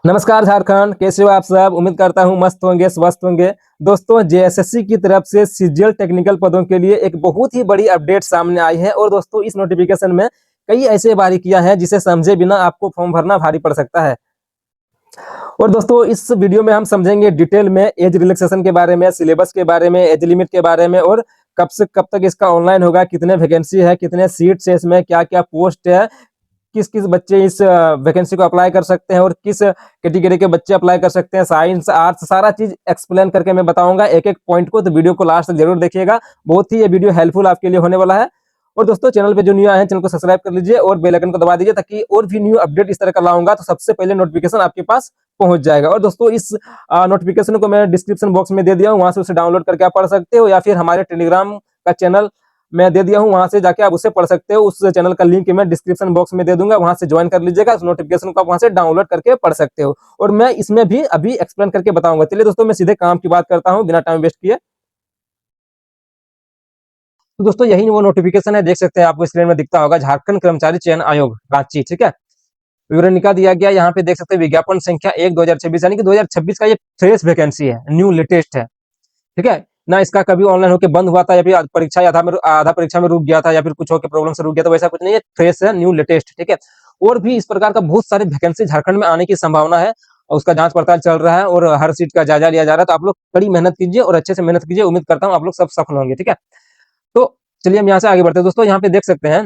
नमस्कार झारखंड, कैसे हो आप सब। उम्मीद करता हूँ मस्त होंगे, स्वस्थ होंगे। दोस्तों, जेएसएससी की तरफ से सीजीएल टेक्निकल पदों के लिए एक बहुत ही बड़ी अपडेट सामने आई है। और दोस्तों, इस नोटिफिकेशन में कई ऐसे बारीकियां हैं जिसे समझे बिना आपको फॉर्म भरना भारी पड़ सकता है। और दोस्तों, इस वीडियो में हम समझेंगे डिटेल में एज रिलैक्सेशन के बारे में, सिलेबस के बारे में, एज लिमिट के बारे में, और कब से कब तक इसका ऑनलाइन होगा, कितने वैकेंसी है, कितने सीट्स है, इसमें क्या क्या पोस्ट है, किस किस बच्चे इस वैकेंसी को अप्लाई कर सकते हैं और किस कैटेगरी के बच्चे अप्लाई कर सकते हैं, साइंस, आर्ट्स, सारा चीज एक्सप्लेन करके मैं बताऊंगा एक एक पॉइंट को। तो वीडियो को लास्ट तक जरूर देखिएगा, बहुत ही ये वीडियो हेल्पफुल आपके लिए होने वाला है। और दोस्तों, चैनल पे जो न्यू आए हैं चैनल को सब्सक्राइब कर लीजिए और बेल आइकन को दबा दीजिए, ताकि और भी न्यू अपडेट इस तरह का लाऊंगा तो सबसे पहले नोटिफिकेशन आपके पास पहुंच जाएगा। और दोस्तों, इस नोटिफिकेशन को मैं डिस्क्रिप्शन बॉक्स में दे दिया हूँ, वहां से उसे डाउनलोड करके आप पढ़ सकते हो, या फिर हमारे टेलीग्राम का चैनल मैं दे दिया हूं, वहां से जाके आप उससे पढ़ सकते हो। उस चैनल का लिंक मैं डिस्क्रिप्शन बॉक्स में दे दूंगा, वहां से ज्वाइन कर लीजिएगा। उस नोटिफिकेशन को आप वहां से डाउनलोड करके पढ़ सकते हो, और मैं इसमें भी अभी एक्सप्लेन करके बताऊंगा। चलिए दोस्तों, मैं सीधे काम की बात करता हूं बिना टाइम वेस्ट किए। तो दोस्तों, यही वो नोटिफिकेशन है, देख सकते हैं, आपको स्क्रीन में दिखता होगा, झारखंड कर्मचारी चयन आयोग रांची। ठीक है, विवरणिका दिया गया, यहाँ पे देख सकते हैं विज्ञापन संख्या 1/2026, यानी कि 2026 का ये फ्रेश वैकेंसी है, न्यू लेटेस्ट है। ठीक है ना, इसका कभी ऑनलाइन होकर बंद हुआ था, या फिर परीक्षा आधा परीक्षा में रुक गया था, या फिर कुछ होकर प्रॉब्लम से रुक गया, तो वैसा कुछ नहीं है, फ्रेश है, न्यू लेटेस्ट। ठीक है, और भी इस प्रकार का बहुत सारे वैकेंसी झारखंड में आने की संभावना है, और उसका जांच पड़ताल चल रहा है, और हर सीट का जायजा लिया जा रहा है। तो आप लोग कड़ी मेहनत कीजिए और अच्छे से मेहनत कीजिए, उम्मीद करता हूँ आप लोग सब सफल होंगे। ठीक है, तो चलिए हम यहाँ से आगे बढ़ते हैं। दोस्तों, यहाँ पे देख सकते हैं,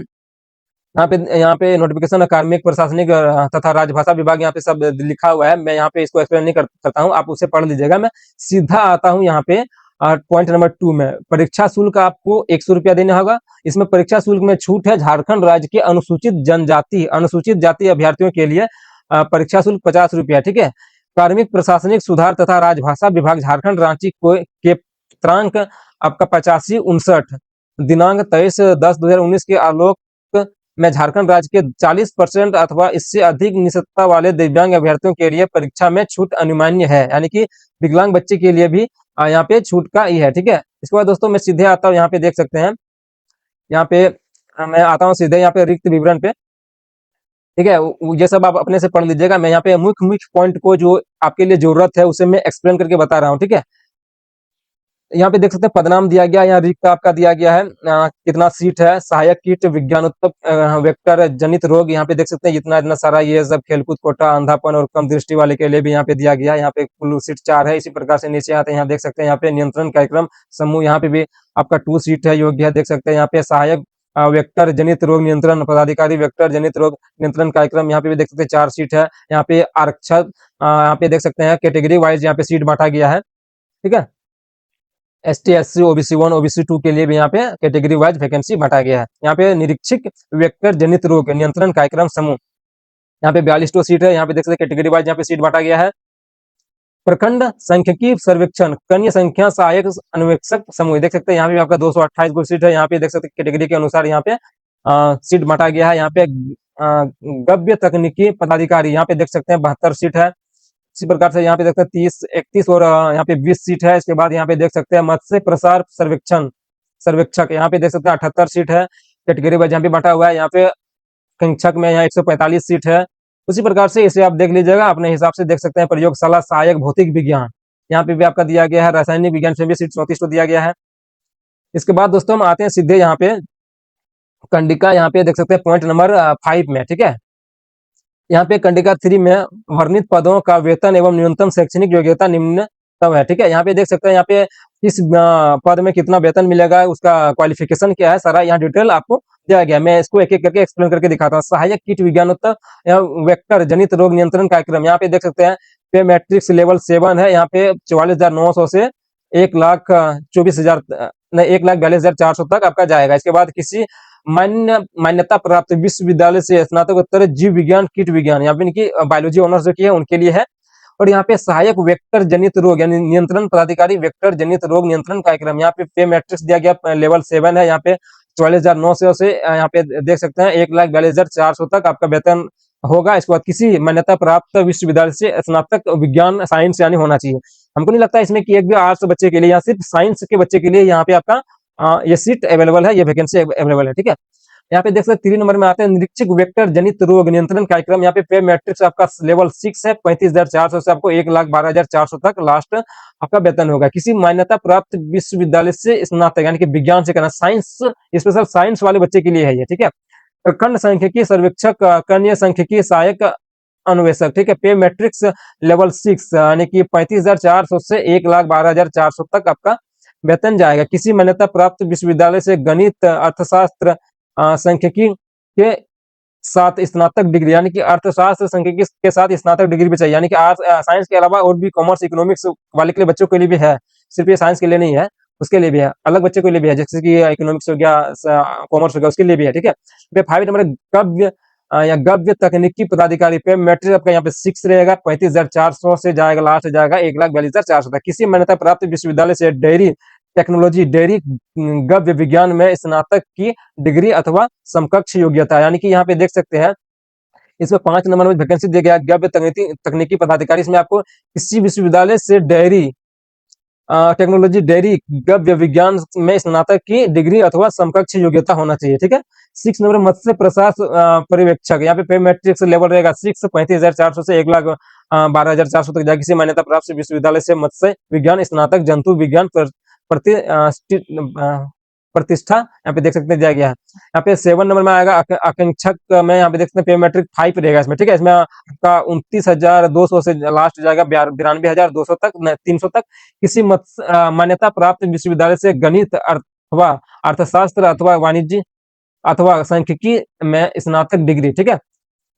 यहाँ पे नोटिफिकेशन कार्मिक, प्रशासनिक तथा राजभाषा विभाग यहाँ पे सब लिखा हुआ है। मैं यहाँ पे इसको एक्सप्लेन नहीं करता हूँ, आप उसे पढ़ लीजिएगा। मैं सीधा आता हूँ यहाँ पे पॉइंट नंबर 2 में। परीक्षा शुल्क आपको 100 रुपया देना होगा। इसमें परीक्षा शुल्क में छूट है। झारखंड राज्य के अनुसूचित जाति अभ्यर्थियों के लिए परीक्षा शुल्क 50 रुपया। ठीक है, कार्मिक, प्रशासनिक सुधार तथा राजभाषा विभाग झारखंड रांची को के त्रांक आपका 8559 दिनांक 23/10/2019 के आलोक में झारखंड राज्य के 40% अथवा इससे अधिक निषधता वाले दिव्यांग अभ्यर्थियों के लिए परीक्षा में छूट अनुमान्य है, यानी कि विकलांग बच्चे के लिए भी यहाँ पे छूट का ही है। ठीक है, इसके बाद दोस्तों, मैं सीधे आता हूँ, यहाँ पे देख सकते हैं, यहाँ पे मैं आता हूँ सीधे यहाँ पे रिक्त विवरण पे। ठीक है, ये सब आप अपने से पढ़ लीजिएगा। मैं यहाँ पे मुख्य मुख्य पॉइंट को जो आपके लिए जरूरत है उसे मैं एक्सप्लेन करके बता रहा हूँ। ठीक है, यहाँ पे देख सकते हैं पदनाम दिया गया, यहाँ रिक्त आपका दिया गया है, कितना सीट है, सहायक कीट विज्ञानोत्तर वेक्टर जनित रोग, यहाँ पे देख सकते हैं इतना इतना सारा, ये सब खेलकूद कोटा, अंधापन और कम दृष्टि वाले के लिए भी यहाँ पे दिया गया है। यहाँ पे कुल सीट 4 है। इसी प्रकार से नीचे आते हैं, यहाँ देख सकते हैं, यहाँ पे नियंत्रण कार्यक्रम समूह, यहाँ पे भी आपका 2 सीट है, योग्य है। देख सकते हैं यहाँ पे सहायक वेक्टर जनित रोग नियंत्रण पदाधिकारी, वेक्टर जनित रोग नियंत्रण कार्यक्रम, यहाँ पे भी देख सकते हैं 4 सीट है। यहाँ पे आरक्षक, यहाँ पे देख सकते हैं कैटेगरी वाइज यहाँ पे सीट बांटा गया है। ठीक है, ST SC OBC 1 OBC 2 के लिए भी यहाँ पे कैटेगरी वाइज वैकेंसी बांटा गया है। यहाँ पे निरीक्षक वेक्टर जनित रोग नियंत्रण कार्यक्रम समूह, यहाँ पे 42 सीट है। यहाँ पे देख सकते हैं कैटेगरी वाइज यहाँ पे सीट बांटा गया है। प्रखंड सांख्यिकी सर्वेक्षण कन्या संख्या सहायक अन्वेषक समूह, देख सकते हैं यहाँ पे आपका 228 को सीट है। यहाँ पे देख सकते हैं कैटेगरी के अनुसार यहाँ पे सीट बांटा गया है। यहाँ पे गव्य तकनीकी पदाधिकारी, यहाँ पे देख सकते हैं 72 सीट है। इसी प्रकार से यहाँ पे देख सकते हैं 30 31 और यहाँ पे 20 सीट है। इसके बाद यहाँ पे देख सकते हैं मत्स्य प्रसार सर्वेक्षक, यहाँ पे देख सकते हैं 78 सीट है। कैटेगरी वाइज यहाँ पे बांटा हुआ है। यहाँ पे कंक्षक में यहाँ 145 सीट है। उसी प्रकार से इसे आप देख लीजिएगा अपने हिसाब से। देख सकते हैं प्रयोगशाला सहायक भौतिक विज्ञान, यहाँ पे भी आपका दिया गया है। रासायनिक विज्ञान में भी सीट 34 को दिया गया है। इसके बाद दोस्तों हम आते हैं सीधे यहाँ पे कंडिका, यहाँ पे देख सकते हैं पॉइंट नंबर 5 में। ठीक है, यहाँ पे कंडिका 3 में वर्णित पदों का वेतन एवं न्यूनतम शैक्षणिक योग्यता निम्नतम है। ठीक है, यहाँ पे देख सकते हैं, यहाँ पे किस पद में कितना वेतन मिलेगा, उसका क्वालिफिकेशन क्या है, सारा यहाँ डिटेल आपको दिया गया। मैं इसको एक एक करके एक्सप्लेन करके दिखाता हूँ। सहायक कीट विज्ञानोत्तर वेक्टर जनित रोग नियंत्रण कार्यक्रम, यहाँ पे देख सकते हैं पे मैट्रिक्स लेवल 7 है। यहाँ पे 44,900 से 1,24,000 नहीं 1,42,400 तक आपका जाएगा। इसके बाद किसी मान्यता प्राप्त विश्वविद्यालय से स्नातकोत्तर जीव विज्ञान कीट विज्ञान, यहाँ पे बायोलॉजी ऑनर्स जो की है उनके लिए है। और यहाँ पे सहायक वेक्टर जनित रोग यानी नियंत्रण पदाधिकारी वेक्टर जनित रोग नियंत्रण कार्यक्रम, यहाँ पे मैट्रिक्स दिया गया लेवल 7 है। यहाँ पे 44,900 से यहाँ पे देख सकते हैं 1,42,400 तक आपका वेतन होगा। इसके बाद किसी मान्यता प्राप्त विश्वविद्यालय से स्नातक विज्ञान साइंस यानी होना चाहिए। हमको नहीं लगता इसमें कि एक भी आर्ट्स बच्चे के लिए या सिर्फ साइंस के बच्चे के लिए यहाँ पे आपका ये सीट अवेलेबल है, ये वैकेंसी अवेलेबल है। ठीक है, यहाँ पे देख सकते 3 नंबर में आते हैं निरीक्षक वेक्टर जनित रोग नियंत्रण कार्यक्रम। यहाँ पे पे मैट्रिक्स आपका लेवल 6 है, 35,400 से आपको 1,12,400 तक लास्ट आपका वेतन होगा। किसी मान्यता प्राप्त विश्वविद्यालय से स्नातक यानी कि विज्ञान से करना, साइंस स्पेशल साइंस वाले बच्चे के लिए है ये, ठीक है। प्रखंड सांख्यिकी सर्वेक्षक, कन्या सांख्यिकी सहायक अन्वेषक, ठीक है। पे मैट्रिक्स लेवल 6 यानी कि 35,400 से 1,12,400 तक आपका वेतन जाएगा। किसी मान्यता प्राप्त विश्वविद्यालय से गणित, अर्थशास्त्र, सांख्यिकी के साथ स्नातक डिग्री यानी कि अर्थशास्त्र सांख्यिकी के साथ स्नातक डिग्री भी चाहिए, यानी कि आर्ट्स साइंस के अलावा और भी कॉमर्स इकोनॉमिक्स वाले के लिए बच्चों के लिए भी है, सिर्फ ये साइंस के लिए नहीं है, उसके लिए भी है, अलग बच्चे के लिए भी है, जैसे कि इकोनॉमिक्स हो गया, कॉमर्स हो गया, उसके लिए भी है, ठीक है। पे 5 नंबर गव्य या गव्य तकनीकी पदाधिकारी पे मैट्रिक आपका यहाँ पे 6 रहेगा, 35,400 से जाएगा, लास्ट जाएगा 1,42,400 तक। किसी मान्यता प्राप्त विश्वविद्यालय से डेयरी टेक्नोलॉजी, डेयरी गव्य विज्ञान में स्नातक की डिग्री अथवा समकक्ष योग्यता, यानी कि यहाँ पे देख सकते हैं इसमें 5 नंबर में वैकेंसी दिया गया गव्य तकनीकी पदाधिकारी। इसमें आपको किसी विश्वविद्यालय से डेयरी टेक्नोलॉजी, डेयरी गव्य विज्ञान में स्नातक की डिग्री अथवा समकक्ष योग्यता होना चाहिए, ठीक है। 6 नंबर मत्स्य प्रशासन पर्यवेक्षक, यहाँ पे मैट्रिक्स लेवल रहेगा 6, 35,400 से 1,12,400 तक जाएगा। किसी मान्यता प्राप्त विश्वविद्यालय से मत्स्य विज्ञान स्नातक, जंतु विज्ञान प्रतिष्ठा यहाँ पे देख सकते हैं दिया गया है। यहाँ पे 7 नंबर में आएगा आकांक्षक में, यहाँ पे देख सकते हैं पे मैट्रिक 5 रहेगा इसमें, ठीक है। इसमें आपका 29,200 से लास्ट जाएगा 92,200 तक, 300 तक। किसी मान्यता प्राप्त विश्वविद्यालय से गणित अथवा अर्थशास्त्र अथवा वाणिज्य अथवा सांख्यिकी में स्नातक डिग्री, ठीक है।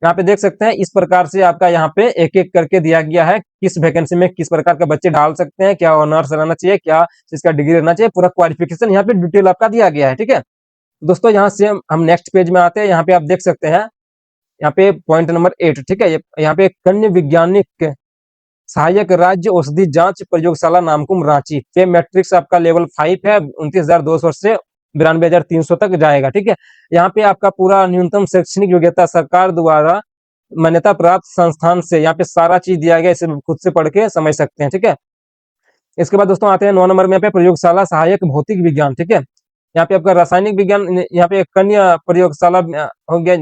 यहाँ पे देख सकते हैं इस प्रकार से आपका यहाँ पे एक एक करके दिया गया है, किस वैकेंसी में किस प्रकार के बच्चे डाल सकते हैं, क्या ऑनर्स रहना चाहिए, क्या इसका डिग्री रहना चाहिए, पूरा क्वालिफिकेशन यहाँ पे डिटेल आपका दिया गया है, ठीक है। दोस्तों यहाँ से हम नेक्स्ट पेज में आते हैं। यहाँ पे आप देख सकते हैं यहाँ पे पॉइंट नंबर 8, ठीक है। यहाँ पे कन्या वैज्ञानिक सहायक राज्य औषधि जांच प्रयोगशाला नामकुम रांची, पे मैट्रिक्स आपका लेवल 5 है, 29,200 से 92,300 तक जाएगा, ठीक है। यहाँ पे आपका पूरा न्यूनतम शैक्षणिक योग्यता सरकार द्वारा मान्यता प्राप्त संस्थान से, यहाँ पे सारा चीज दिया गया, इसे खुद से पढ़ के समझ सकते हैं, ठीक है। इसके बाद दोस्तों आते हैं 9 नंबर में, यहाँ पे प्रयोगशाला सहायक भौतिक विज्ञान, ठीक है। यहाँ पे आपका रासायनिक विज्ञान, यहाँ पे कन्या प्रयोगशाला हो गया,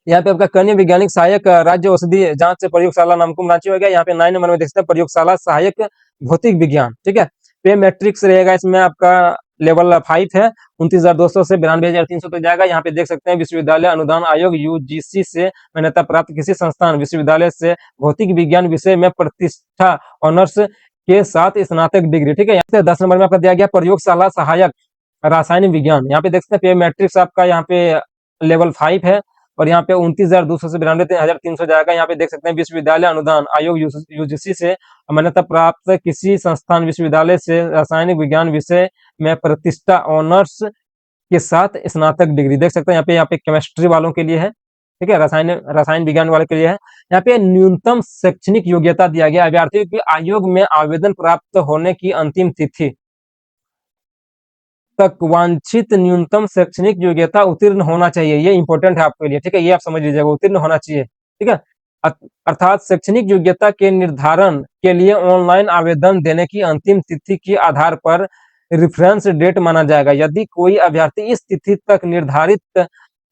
यहाँ पे आपका कन्या वैज्ञानिक सहायक राज्य औषधि जांच प्रयोगशाला नामकुम रांची हो गया। यहाँ पे 9 नंबर में देखते हैं प्रयोगशाला सहायक भौतिक विज्ञान, ठीक है। पे मैट्रिक्स रहेगा इसमें आपका लेवल 5 है, 29,200 से 92,300 तक जाएगा। यहाँ पे देख सकते हैं विश्वविद्यालय अनुदान आयोग यूजीसी से मान्यता प्राप्त किसी संस्थान विश्वविद्यालय से भौतिक विज्ञान विषय में प्रतिष्ठा ऑनर्स के साथ स्नातक डिग्री, ठीक है। यहाँ पे 10 नंबर में आपका दिया गया प्रयोगशाला सहायक रासायनिक विज्ञान। यहाँ पे देख सकते हैं पे मैट्रिक्स आपका यहाँ पे लेवल 5 है और यहाँ पे 29,200 से 92,300 जाएगा। यहाँ पे देख सकते हैं विश्वविद्यालय अनुदान आयोग यूजीसी से मान्यता प्राप्त किसी संस्थान विश्वविद्यालय से रासायनिक विज्ञान विषय में प्रतिष्ठा ऑनर्स के साथ स्नातक डिग्री, देख सकते हैं यहाँ पे केमिस्ट्री वालों के लिए है, ठीक है, रसायन विज्ञान वाले के लिए है। यहाँ पे न्यूनतम शैक्षणिक योग्यता दिया गया अभ्यर्थियों की आयोग में आवेदन प्राप्त होने की अंतिम तिथि तक वांछित न्यूनतम शैक्षणिक योग्यता उत्तीर्ण होना चाहिए। ये इंपॉर्टेंट है आपके लिए, ठीक है, ये आप समझ लीजिएगा, उत्तीर्ण होना चाहिए, ठीक है। अर्थात शैक्षणिक योग्यता के निर्धारण के लिए ऑनलाइन आवेदन देने की अंतिम तिथि के आधार पर रेफरेंस डेट माना जाएगा। यदि कोई अभ्यर्थी इस तिथि तक निर्धारित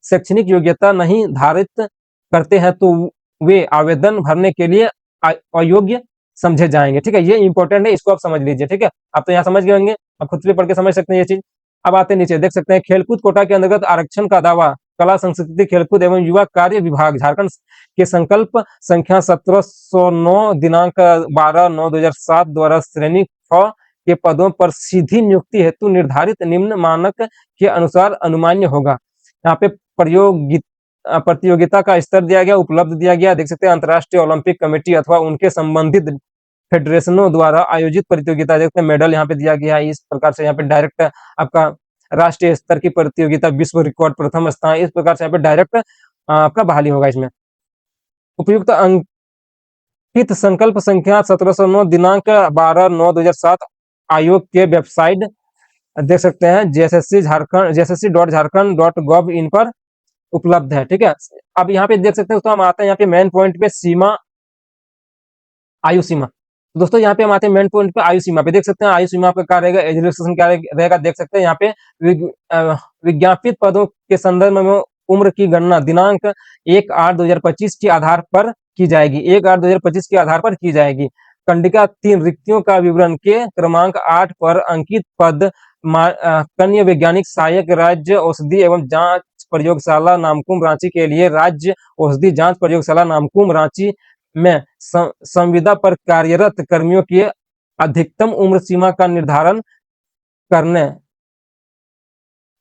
शैक्षणिक योग्यता नहीं धारित करते हैं तो वे आवेदन भरने के लिए अयोग्य समझे जाएंगे, ठीक है। ये इंपॉर्टेंट है, इसको आप समझ लीजिए, ठीक है। आप तो यहाँ समझ गए होंगे, आप खुद से पढ़ के समझ सकते हैं ये चीज। अब आते नीचे देख सकते हैं खेलकूद कोटा के अंतर्गत आरक्षण का दावा कला संस्कृति खेलकूद एवं युवा कार्य विभाग झारखंड के संकल्प संख्या 1709 दिनांक 12/9/2007 द्वारा श्रेणी ख के पदों पर सीधी नियुक्ति हेतु निर्धारित निम्न मानक के अनुसार अनुमान्य होगा। यहाँ पे प्रतियोगिता का स्तर दिया गया, उपलब्ध दिया गया, देख सकते हैं अंतर्राष्ट्रीय ओलंपिक कमेटी अथवा उनके संबंधित फेडरेशनों द्वारा आयोजित प्रतियोगिता, देखते हैं मेडल यहाँ पे दिया गया है। इस प्रकार से यहाँ पे डायरेक्ट आपका राष्ट्रीय स्तर की प्रतियोगिता, विश्व रिकॉर्ड प्रथम स्थान, इस प्रकार से यहाँ पे डायरेक्ट आपका बहाली होगा इसमें। उपयुक्त अंकित संकल्प संख्या 1709 दिनांक 12/9/2007 आयोग के वेबसाइट देख सकते हैं jssc.jharkhand.gov इन पर उपलब्ध है, ठीक है। अब यहाँ पे देख सकते हैं तो हम आते हैं यहाँ पे मेन पॉइंट पे, सीमा, आयु सीमा। दोस्तों यहाँ पे हम आते हैं मेन पॉइंट पे, आयु सीमा पे। देख सकते हैं आयु सीमा पे क्या रहेगा, एज रिलैक्सेशन क्या रहेगा, देख सकते हैं यहाँ पे विज्ञापित पदों के संदर्भ में उम्र की गणना दिनांक 1/8/2025 के आधार पर की जाएगी, 1/8/2025 के आधार पर की जाएगी। कंडिका 3 रिक्तियों का विवरण के क्रमांक 8 पर अंकित पद कन्या वैज्ञानिक सहायक राज्य औषधि एवं जांच प्रयोगशाला नामकुम रांची के लिए राज्य औषधि जांच प्रयोगशाला नामकुम रांची में संविदा पर कार्यरत कर्मियों की अधिकतम उम्र सीमा का निर्धारण करने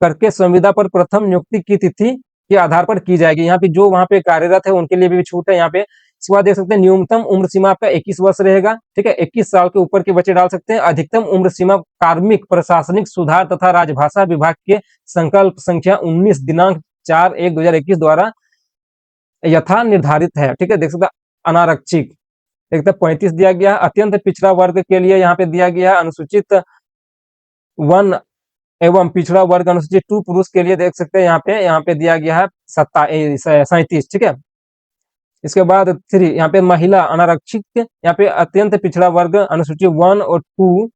करके संविदा पर प्रथम नियुक्ति की तिथि के आधार पर की जाएगी। यहाँ पे जो वहां पे कार्यरत है उनके लिए भी छूट है यहाँ पे। इसके बाद देख सकते हैं न्यूनतम उम्र सीमा आपका 21 वर्ष रहेगा, ठीक है, 21 साल के ऊपर के बच्चे डाल सकते हैं। अधिकतम उम्र सीमा कार्मिक प्रशासनिक सुधार तथा राजभाषा विभाग के संकल्प संख्या 19 दिनांक 4/1/2021 द्वारा यथा निर्धारित है, ठीक है। देख सकते हैं अनारक्षित एक 35 दिया गया है। अत्यंत पिछड़ा वर्ग के लिए यहाँ पे दिया गया है अनुसूचित 1 एवं पिछड़ा वर्ग अनुसूचित 2 पुरुष के लिए देख सकते हैं यहाँ पे दिया गया है 37, ठीक है। इसके बाद 3 यहाँ पे महिला अनारक्षित, यहाँ पे अत्यंत पिछड़ा वर्ग अनुसूचित 1 और 2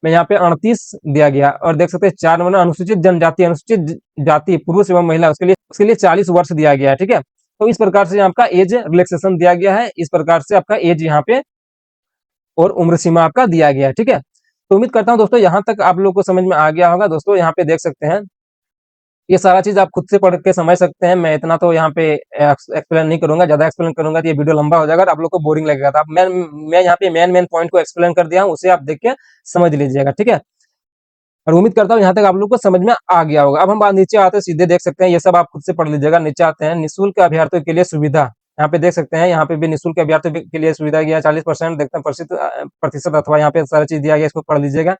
में यहाँ पे 38 दिया गया। और देख सकते हैं 4 नंबर अनुसूचित जनजाति अनुसूचित जाति पुरुष एवं महिला उसके लिए 40 वर्ष दिया गया है, ठीक है। तो इस प्रकार से आपका एज रिलैक्सेशन दिया गया है, इस प्रकार से आपका एज यहाँ पे और उम्र सीमा आपका दिया गया है, ठीक है। तो उम्मीद करता हूं दोस्तों यहाँ तक आप लोग को समझ में आ गया होगा। दोस्तों यहाँ पे देख सकते हैं ये सारा चीज आप खुद से पढ़ के समझ सकते हैं, मैं इतना तो यहाँ पे एक्सप्लेन नहीं करूंगा, ज्यादा एक्सप्लेन करूंगा तो ये वीडियो लंबा हो जाएगा और आप लोग को बोरिंग लगेगा। तो मैं यहाँ पे मेन पॉइंट को एक्सप्लेन कर दिया हूँ, उसे आप देख के समझ लीजिएगा, ठीक है। और उम्मीद करता हूँ यहाँ तक आप लोग को समझ में आ गया होगा। अब हम बात नीचे आते हैं, सीधे देख सकते हैं ये सब आप खुद से पढ़ लीजिएगा। नीचे आते हैं निःशुल्क अभ्यर्थियों के लिए सुविधा, यहाँ पे देख सकते हैं यहाँ पे भी निःशुल्क अभ्यर्थियों के लिए सुविधा गया 40% देखते हैं प्रतिशत अथवा यहाँ पे सारा चीज दिया गया, इसको पढ़ लीजिएगा।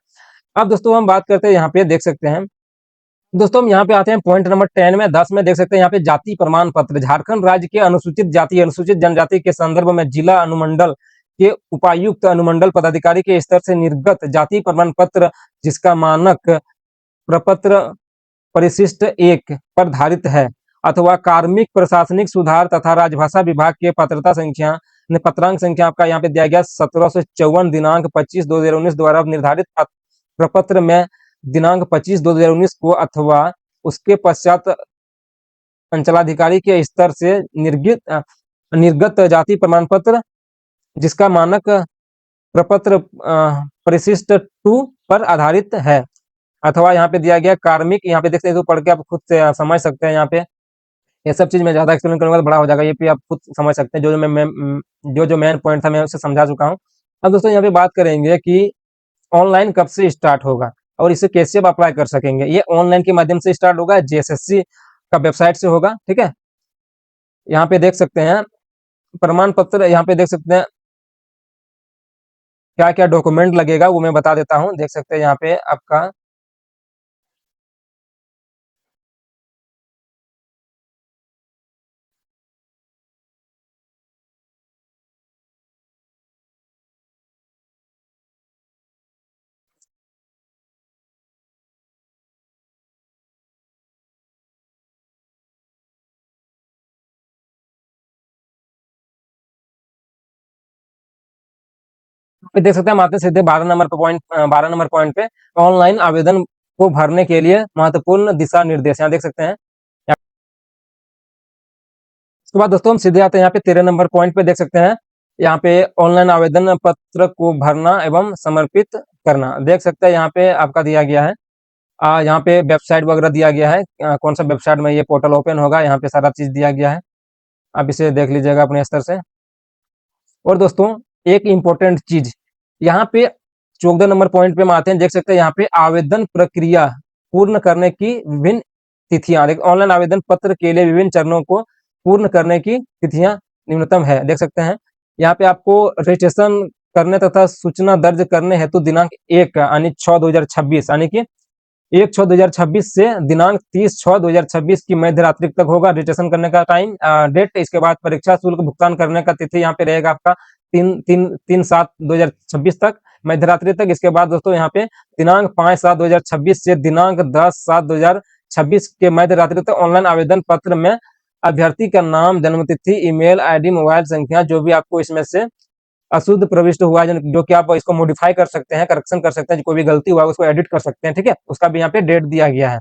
अब दोस्तों हम बात करते हैं यहाँ पे देख सकते हैं दोस्तों हम यहाँ पे आते हैं पॉइंट नंबर 10 में देख सकते हैं यहाँ पे जाति प्रमाण पत्र। झारखंड राज्य के अनुसूचित जाति अनुसूचित जनजाति के संदर्भ में जिला अनुमंडल के उपायुक्त अनुमंडल पदाधिकारी के स्तर से निर्गत जाति प्रमाण पत्र जिसका मानक प्रपत्र परिशिष्ट 1 पर धारित है अथवा कार्मिक प्रशासनिक सुधार तथा राजभाषा विभाग के पात्रता संख्या पत्रांक संख्या आपका यहाँ पे दिया गया 1754 दिनांक 25/2/2019 द्वारा निर्धारित प्रपत्र में दिनांक 25/2/2019 को अथवा उसके पश्चात अंचलाधिकारी के स्तर से निर्गत जाति प्रमाण पत्र जिसका मानक प्रपत्र परिशिष्ट 2 पर आधारित है अथवा यहाँ पे दिया गया कार्मिक, यहाँ पे देखते हैं तो पढ़ के आप खुद से समझ सकते हैं। यहाँ पे ये सब चीज मैं ज्यादा एक्सप्लेन करूंगा तो बड़ा हो जाएगा, ये भी आप खुद समझ सकते हैं। जो मेन पॉइंट था मैं उसे समझा चुका हूँ। अब दोस्तों यहाँ पे बात करेंगे कि ऑनलाइन कब से स्टार्ट होगा और इसे कैसे आप अप्लाई कर सकेंगे। ये ऑनलाइन के माध्यम से स्टार्ट होगा, जेएसएससी का वेबसाइट से होगा, ठीक है। यहाँ पे देख सकते हैं प्रमाण पत्र, यहाँ पे देख सकते हैं क्या क्या डॉक्यूमेंट लगेगा वो मैं बता देता हूँ। देख सकते हैं यहाँ पे आपका देख सकते हैं हम आते सीधे 12 नंबर पॉइंट पे ऑनलाइन आवेदन को भरने के लिए महत्वपूर्ण दिशा निर्देश, यहाँ देख सकते हैं। उसके बाद दोस्तों हम सीधे आते हैं यहाँ पे 13 नंबर पॉइंट पे देख सकते हैं यहाँ पे ऑनलाइन आवेदन पत्र को भरना एवं समर्पित करना। देख सकते हैं यहाँ पे आपका दिया गया है यहाँ पे वेबसाइट वगैरह दिया गया है, कौन सा वेबसाइट में ये पोर्टल ओपन होगा, यहाँ पे सारा चीज दिया गया है, आप इसे देख लीजिएगा अपने स्तर से। और दोस्तों एक इम्पोर्टेंट चीज यहाँ पे 14 नंबर पॉइंट पे हम आते हैं, देख सकते हैं यहाँ पे आवेदन प्रक्रिया पूर्ण करने की विभिन्न तिथियां। ऑनलाइन आवेदन पत्र के लिए विभिन्न चरणों को पूर्ण करने की तिथियां न्यूनतम है, देख सकते हैं। यहाँ पे आपको रजिस्ट्रेशन करने तथा सूचना दर्ज करने हेतु दिनांक 1 यानी 6/2026 यानी कि 1/6/2026 से दिनांक 30/6/2026 की मध्य रात्रि तक होगा रजिस्ट्रेशन करने का टाइम डेट। इसके बाद परीक्षा शुल्क भुगतान करने का तिथि यहाँ पे रहेगा आपका 3/7/2026 तक मध्य रात्रि तक। इसके बाद दोस्तों यहाँ पे दिनांक 5/7/2026 से दिनांक 10/7/2026 के मध्य रात्रि तक ऑनलाइन आवेदन पत्र में अभ्यर्थी का नाम, जन्मतिथि, ईमेल आईडी, मोबाइल संख्या जो भी आपको इसमें से अशुद्ध प्रविष्ट हुआ है जो कि आप इसको मॉडिफाई कर सकते हैं, करेक्शन कर सकते हैं, कोई भी गलती हुआ है उसको एडिट कर सकते हैं, ठीक है, उसका भी यहाँ पे डेट दिया गया है।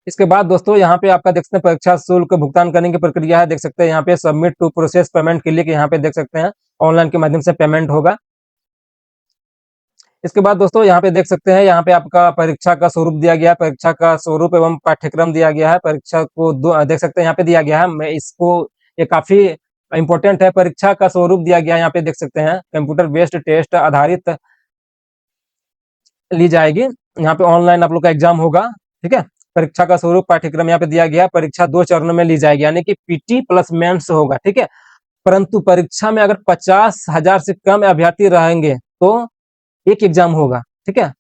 इसके बाद दोस्तों यहाँ पे आपका देख सकते हैं परीक्षा शुल्क भुगतान करने की प्रक्रिया है, देख सकते हैं यहाँ पे सबमिट टू प्रोसेस पेमेंट के लिए यहाँ पे देख सकते हैं ऑनलाइन के माध्यम से पेमेंट होगा। इसके बाद दोस्तों यहाँ पे देख सकते हैं यहाँ पे आपका परीक्षा का स्वरूप दिया गया है, परीक्षा का स्वरूप एवं पाठ्यक्रम दिया गया है, परीक्षा को देख सकते हैं यहाँ पे दिया गया है, मैं इसको ये काफी इंपॉर्टेंट है, परीक्षा का स्वरूप दिया गया है, यहाँ पे देख सकते हैं कंप्यूटर बेस्ड टेस्ट आधारित ली जाएगी, यहाँ पे ऑनलाइन आप लोग का एग्जाम होगा, ठीक है। परीक्षा का स्वरूप पाठ्यक्रम यहाँ पे दिया गया, परीक्षा 2 चरणों में ली जाएगी, यानी कि पीटी प्लस मेंस होगा, ठीक है। परंतु परीक्षा में अगर 50,000 से कम अभ्यर्थी रहेंगे तो एक एग्जाम होगा, ठीक है।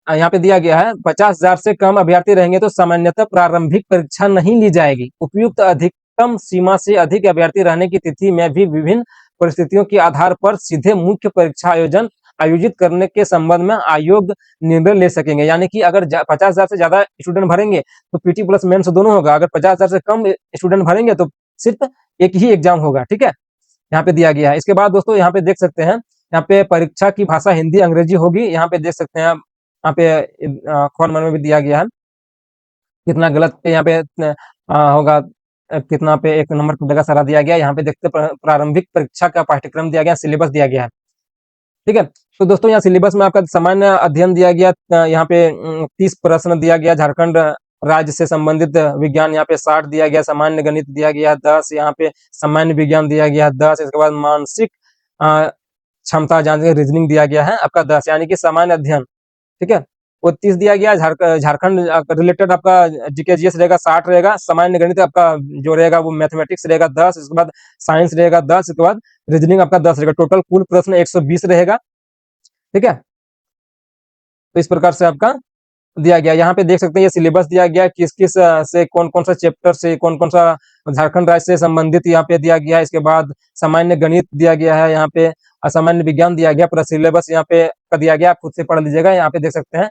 यहाँ पे दिया गया है 50,000 से कम अभ्यर्थी रहेंगे तो सामान्यतः प्रारंभिक परीक्षा नहीं ली जाएगी। उपयुक्त अधिकतम सीमा से अधिक अभ्यर्थी रहने की तिथि में भी विभिन्न परिस्थितियों के आधार पर सीधे मुख्य परीक्षा आयोजित करने के संबंध में आयोग निर्णय ले सकेंगे। यानी कि अगर 50,000 से ज्यादा स्टूडेंट भरेंगे तो पीटी प्लस मेंस दोनों होगा, अगर 50,000 से कम स्टूडेंट भरेंगे तो सिर्फ एक ही एग्जाम होगा, ठीक है। यहाँ पे दिया गया है। इसके बाद दोस्तों यहाँ पे देख सकते हैं यहाँ पे परीक्षा की भाषा हिंदी अंग्रेजी होगी, यहाँ पे देख सकते हैं यहाँ पे फॉर्मूला में भी दिया गया है कितना गलत पे यहाँ पे होगा, कितना पे 1 नंबर की जगह सारा दिया गया। यहाँ पे देखते प्रारंभिक परीक्षा का पाठ्यक्रम दिया गया, सिलेबस दिया गया है, ठीक है। तो दोस्तों यहाँ सिलेबस में आपका सामान्य अध्ययन दिया गया, यहाँ पे 30 प्रश्न दिया गया, झारखंड राज्य से संबंधित विज्ञान यहाँ पे 60 दिया गया, सामान्य गणित दिया गया 10, यहाँ पे सामान्य विज्ञान दिया गया 10, इसके बाद मानसिक क्षमता जानने रीजनिंग दिया गया है आपका 10, यानी कि सामान्य अध्ययन, ठीक है, वो 30 दिया गया। झारखंड रिलेटेड आपका जीके जीएस रहेगा 60 रहेगा, सामान्य गणित आपका जो रहेगा वो मैथमेटिक्स रहेगा 10, इसके बाद साइंस रहेगा 10, इसके बाद रीजनिंग आपका 10 रहेगा, टोटल कुल प्रश्न 120 रहेगा, ठीक है। तो इस प्रकार से आपका दिया गया, यहाँ पे देख सकते हैं ये सिलेबस दिया गया, किस किस से कौन कौन सा चैप्टर से कौन कौन सा झारखंड राज्य से संबंधित यहाँ पे दिया गया है। इसके बाद सामान्य गणित दिया गया है, यहाँ पे असामान्य विज्ञान दिया गया, पूरा सिलेबस यहाँ पे का दिया गया, आप खुद से पढ़ लीजिएगा। यहाँ पे देख सकते हैं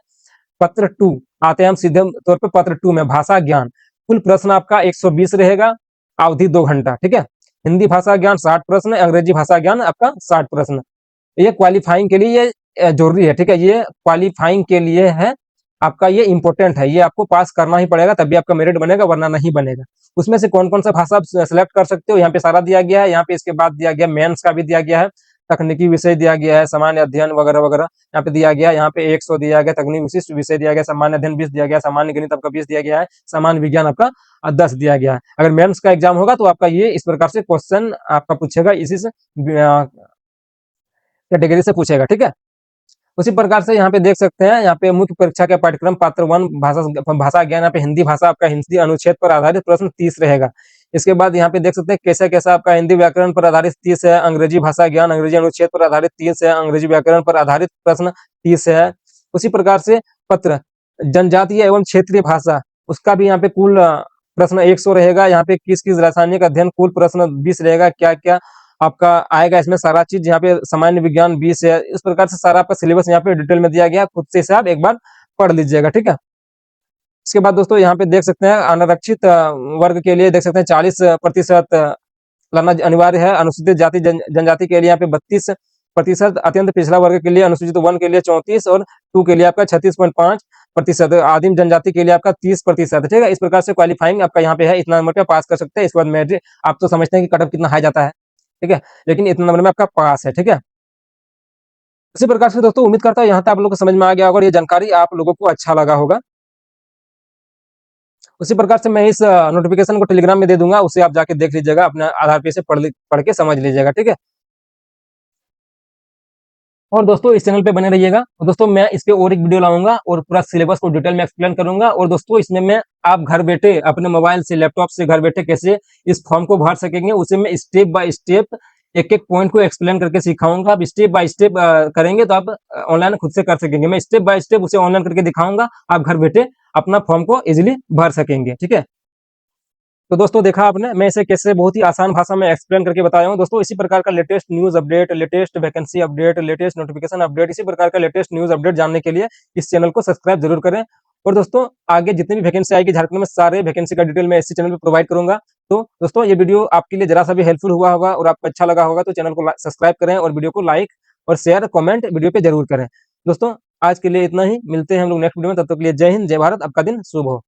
पत्र 2 आते हैं हम सीधे तौर पे पत्र 2 में भाषा ज्ञान, कुल प्रश्न आपका 120 रहेगा, अवधि 2 घंटा, ठीक है। हिंदी भाषा ज्ञान 60 प्रश्न, अंग्रेजी भाषा ज्ञान आपका 60 प्रश्न। ये क्वालिफाइंग के लिए ये जरूरी है, ठीक है, ये क्वालिफाइंग के लिए है, आपका ये इंपॉर्टेंट है, ये आपको पास करना ही पड़ेगा तभी आपका मेरिट बनेगा, वरना नहीं बनेगा। उसमें से कौन कौन सा भाषा आप सेलेक्ट कर सकते हो यहाँ पे सारा दिया गया है। यहाँ पे इसके बाद दिया गया मेंस का भी दिया गया है, तकनीकी विषय दिया गया है, सामान्य अध्ययन वगैरह वगैरह यहाँ पे दिया गया, यहाँ पे 100 दिया गया, तकनीक विशिष्ट विषय दिया गया, सामान्य अध्ययन 20 दिया गया, सामान्य गणित आपका 20 दिया गया है, सामान्य विज्ञान आपका 10 दिया गया है। अगर मेंस का एग्जाम होगा तो आपका ये इस प्रकार से क्वेश्चन आपका पूछेगा, इसी से कैटेगरी से पूछेगा, ठीक है। उसी प्रकार से यहाँ पे देख सकते हैं, यहाँ पे मुख्य परीक्षा के पाठ्यक्रम पात्र 1 भाषा ज्ञान, यहाँ पे हिंदी भाषा आपका हिंदी अनुच्छेद पर आधारित प्रश्न 30 रहेगा। इसके बाद यहाँ पे देख सकते हैं कैसा कैसा आपका हिंदी व्याकरण पर आधारित 30 है, अंग्रेजी भाषा ज्ञान अंग्रेजी अनुच्छेद पर आधारित 30 है, अंग्रेजी व्याकरण पर आधारित प्रश्न 30 है। उसी प्रकार से पत्र जनजातीय एवं क्षेत्रीय भाषा, उसका भी यहाँ पे कुल प्रश्न 100 रहेगा। यहाँ पे किस किस रासायनिक अध्ययन कुल प्रश्न 20 रहेगा, क्या क्या आपका आएगा इसमें सारा चीज। यहाँ पे सामान्य विज्ञान 20 है। इस प्रकार से सारा आपका सिलेबस यहाँ पे डिटेल में दिया गया, खुद से इसे आप एक बार पढ़ लीजिएगा, ठीक है। इसके बाद दोस्तों यहाँ पे देख सकते हैं अनारक्षित वर्ग के लिए देख सकते हैं 40% लाना अनिवार्य है, अनुसूचित जाति जनजाति के लिए यहाँ पे 32%, अत्यंत पिछड़ा वर्ग के लिए अनुसूचित 1 के लिए 34 और 2 के लिए आपका 36.5%, आदिम जनजाति के लिए आपका 30%, ठीक है। इस प्रकार से क्वालिफाइंग आपका यहाँ पे है, इतना नंबर पे पास कर सकते हैं। इसके बाद मेरिट आप तो समझते हैं कि कट ऑफ कितना हाई जाता है, ठीक है, लेकिन इतना नंबर में आपका पास है, ठीक है। इसी प्रकार से दोस्तों उम्मीद करता हूँ यहाँ तक आप लोगों को समझ में आ गया होगा और ये जानकारी आप लोगों को अच्छा लगा होगा। उसी प्रकार से मैं इस नोटिफिकेशन को टेलीग्राम में दे दूंगा, उसे आप जाके देख लीजिएगा, अपने आधार पे से पढ़ के समझ लीजिएगा, ठीक है। और दोस्तों इस चैनल पे बने रहिएगा। और दोस्तों मैं इस पे और एक वीडियो लाऊंगा और पूरा सिलेबस को डिटेल में एक्सप्लेन करूंगा। और दोस्तों इसमें मैं आप घर बैठे अपने मोबाइल से लैपटॉप से घर बैठे कैसे इस फॉर्म को भर सकेंगे, उसे मैं स्टेप बाय स्टेप एक एक पॉइंट को एक्सप्लेन करके सिखाऊंगा। आप स्टेप बाय स्टेप करेंगे तो आप ऑनलाइन खुद से कर सकेंगे। मैं स्टेप बाय स्टेप उसे ऑनलाइन करके दिखाऊंगा, आप घर बैठे अपना फॉर्म को इजिली भर सकेंगे, ठीक है। तो दोस्तों देखा आपने, मैं इसे कैसे बहुत ही आसान भाषा में एक्सप्लेन करके बताया हूँ। दोस्तों इसी प्रकार का latest news update, latest vacancy update, latest notification update, इसी प्रकार का लेटेस्ट न्यूज अपडेट जानने के लिए इस चैनल को सब्सक्राइब जरूर करें। और दोस्तों आगे जितनी भी वैकेंसी आएगी झारखंड में, सारे वैकेंसी का डिटेल मैं इसी चैनल पर प्रोवाइड करूंगा। तो दोस्तों ये वीडियो आपके लिए जरा सा भी हेल्पफुल हुआ होगा और आपको अच्छा लगा होगा तो चैनल को सब्सक्राइब करें और वीडियो को लाइक और शेयर कमेंट वीडियो पे जरूर करें। दोस्तों आज के लिए इतना ही, मिलते हैं हम लोग नेक्स्ट वीडियो में, तब तक के लिए जय हिंद जय भारत, आपका दिन शुभ हो।